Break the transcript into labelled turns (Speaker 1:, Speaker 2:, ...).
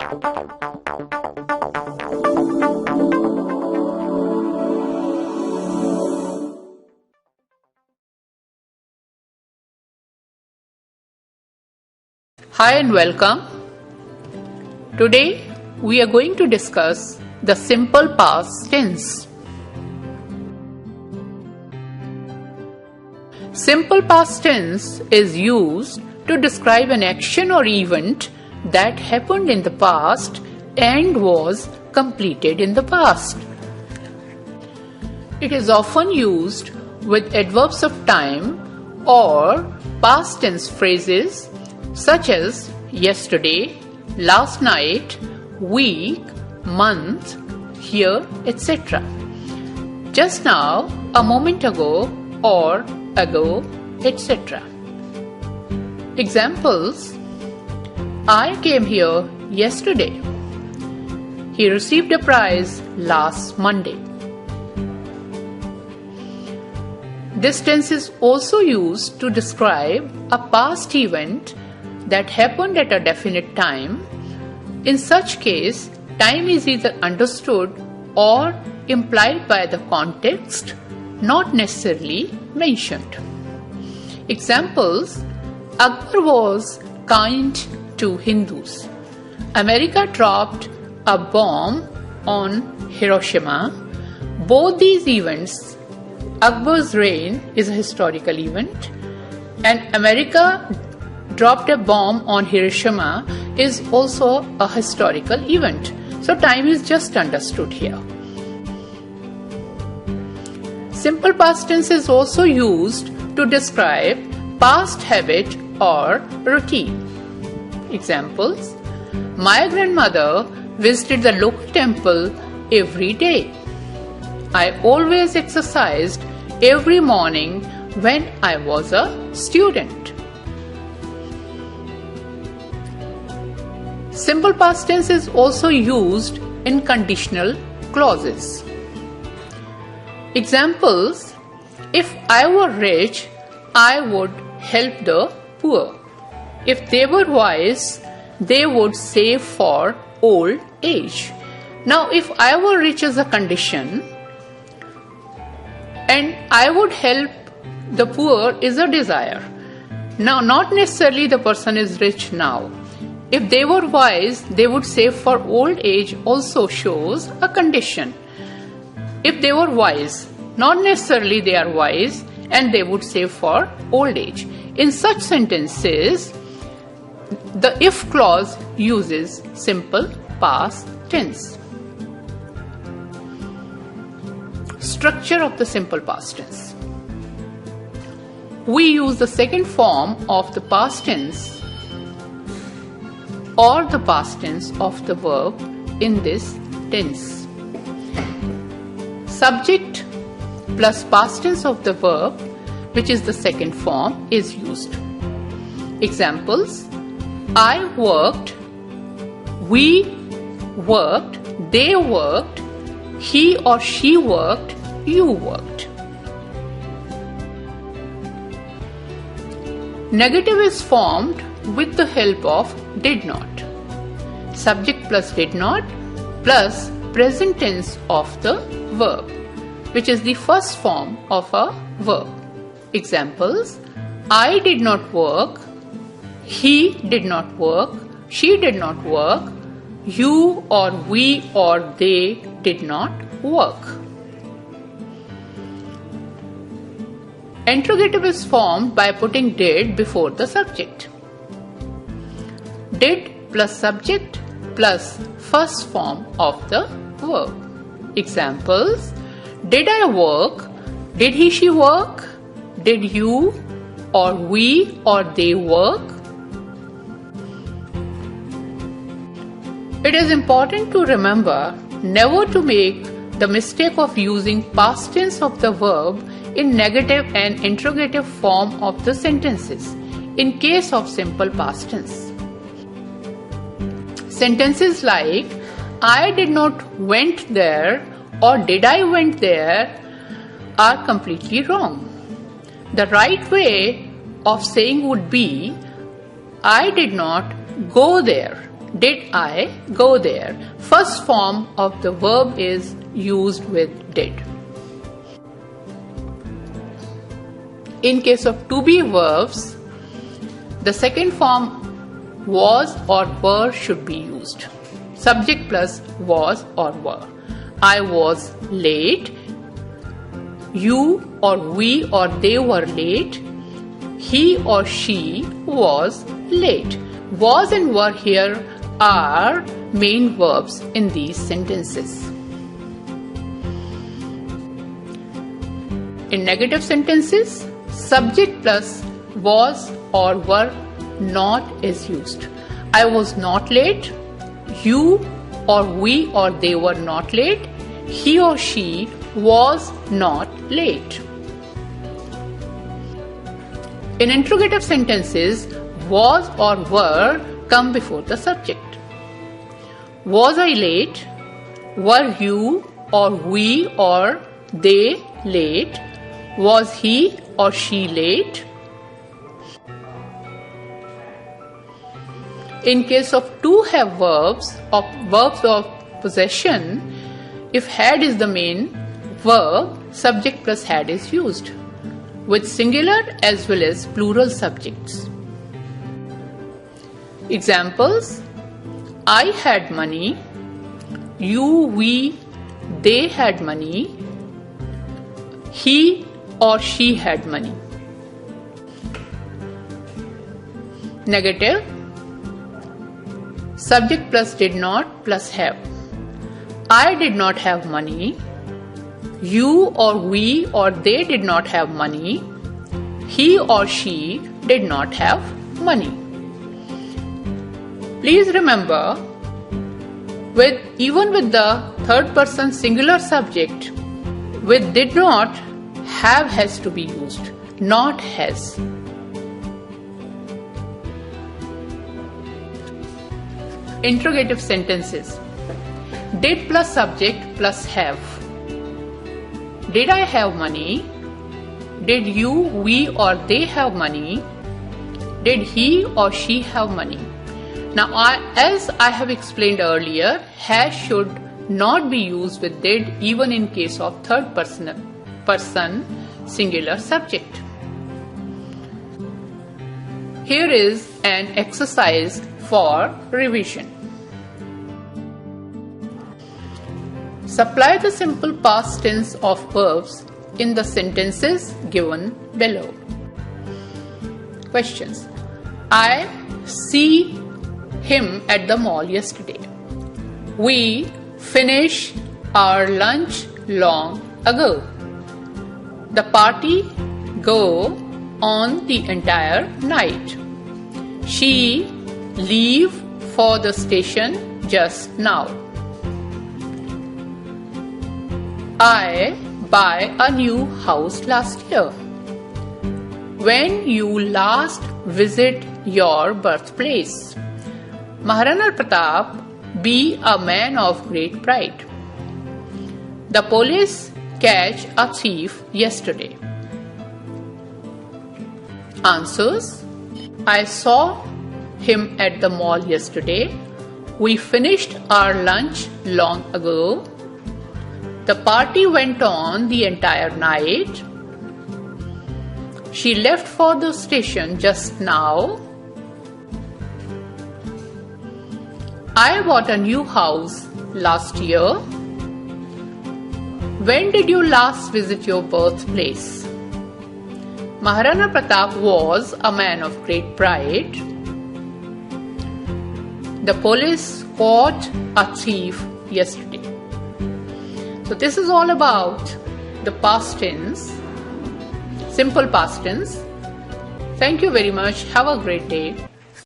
Speaker 1: Hi and welcome. Today we are going to discuss the simple past tense. Simple past tense is used to describe an action or event that happened in the past and was completed in the past. It is often used with adverbs of time or past tense phrases such as yesterday, last night, week, month, year, etc. Just now, a moment ago, or ago, etc. Examples: I came here yesterday. He received a prize last Monday. This tense is also used to describe a past event that happened at a definite time. In such case, time is either understood or implied by the context, not necessarily mentioned. Examples: Akbar was kind to Hindus. America dropped a bomb on Hiroshima. Both these events, Akbar's reign is a historical event, and America dropped a bomb on Hiroshima is also a historical event. So time is just understood here. Simple past tense is also used to describe past habit or routine. Examples: My grandmother visited the local temple every day. I always exercised every morning when I was a student. Simple past tense is also used in conditional clauses. Examples: If I were rich, I would help the poor. If they were wise, they would save for old age. Now, if I were rich is a condition, and I would help the poor is a desire. Now, not necessarily the person is rich now. If they were wise, they would save for old age also shows a condition. If they were wise, not necessarily they are wise and they would save for old age. In such sentences, the if clause uses simple past tense. Structure of the simple past tense. We use the second form of the past tense or the past tense of the verb in this tense. Subject plus past tense of the verb, which is the second form, is used. Examples: I worked, we worked, they worked, he or she worked, you worked. Negative is formed with the help of did not. Subject plus did not plus present tense of the verb, which is the first form of a verb. Examples: I did not work, he did not work, she did not work, you or we or they did not work. Interrogative is formed by putting did before the subject. Did plus subject plus first form of the verb. Examples: Did I work? Did he, she work? Did you or we or they work? It is important to remember never to make the mistake of using past tense of the verb in negative and interrogative form of the sentences in case of simple past tense. Sentences like I did not went there or did I went there are completely wrong. The right way of saying would be I did not go there. Did I go there? First form of the verb is used with did. In case of to be verbs, the second form was or were should be used. Subject plus was or were. I was late. You or we or they were late. He or she was late. Was and were here are main verbs in these sentences. In negative sentences, subject plus was or were not is used. I was not late. You or we or they were not late. He or she was not late. In interrogative sentences, was or were come before the subject. Was I late? Were you or we or they late? Was he or she late? In case of to have verbs of possession, if had is the main verb, subject plus had is used with singular as well as plural subjects. Examples: I had money. You, we, they had money. He or she had money. Negative: subject plus did not plus have. I did not have money. You or we or they did not have money. He or she did not have money. Please remember, even with the third person singular subject, with did not, have has to be used, not has. Interrogative sentences. Did plus subject plus have. Did I have money? Did you, we or they have money? Did he or she have money? Now, as I have explained earlier, has should not be used with did even in case of third person singular subject. Here is an exercise for revision. Supply the simple past tense of verbs in the sentences given below. Questions. I see him at the mall yesterday. We finished our lunch long ago. The party go on the entire night. She leave for the station just now. I buy a new house last year. When you last visit your birthplace. Maharana Pratap be a man of great pride. The police catch a thief yesterday. Answers. I saw him at the mall yesterday. We finished our lunch long ago. The party went on the entire night. She left for the station just now. I bought a new house last year. When did you last visit your birthplace? Maharana Pratap was a man of great pride. The police caught a thief yesterday. So this is all about the past tense, simple past tense. Thank you very much. Have a great day.